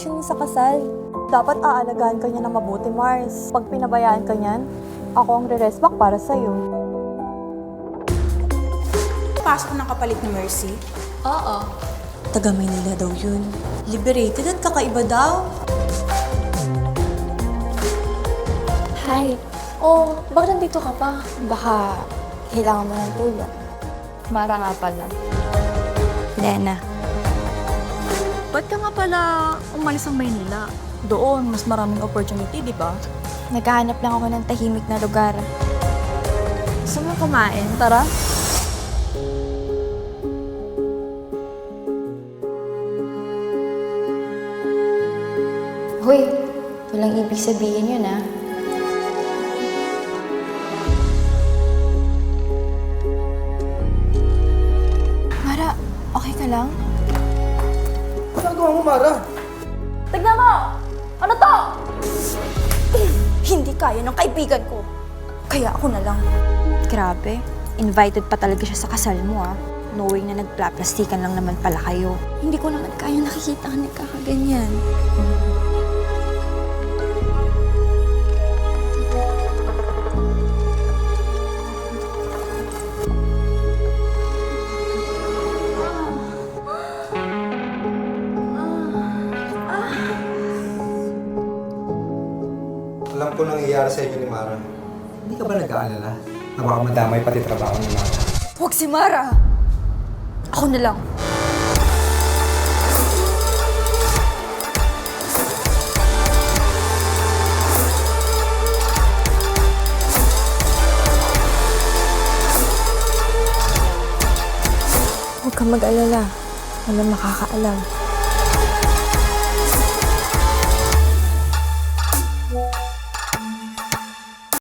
desisyon niya sa kasal. Dapat aalagaan ka niya ng mabuti, Mars. Pag pinabayaan ka niyan, ako ang re-rest back para sa'yo. Pasok ng kapalit ni Mercy. Oo. Taga Maynila daw yun. Liberated at kakaiba daw. Hi. Oh, bakit nandito ka pa? Baka kailangan mo ng tulong. Mara nga pala. Lena. Ba't ka nga pala umalis ng Maynila? Doon, mas maraming opportunity, di ba? Naghahanap lang ako ng tahimik na lugar. Gusto mo kumain? Tara. Hoy, walang ibig sabihin yun, ah. Mara, okay ka lang? Ano ginagawa mo, Mara? Tignan mo! Ano to? Hindi kaya ng kaibigan ko. Kaya ako na lang. Grabe. Invited pa talaga siya sa kasal mo, ah. Knowing na nagplaplastikan lang naman pala kayo. Hindi ko naman kaya nakikita ka nagkakaganyan. Alam ko nangyayari sa inyo ni Mara. Hindi ka ba nag-aalala? Na baka madamay pati trabaho ni Mara. Huwag si Mara! Ako na lang. Huwag kang mag-alala. Walang makakaalam.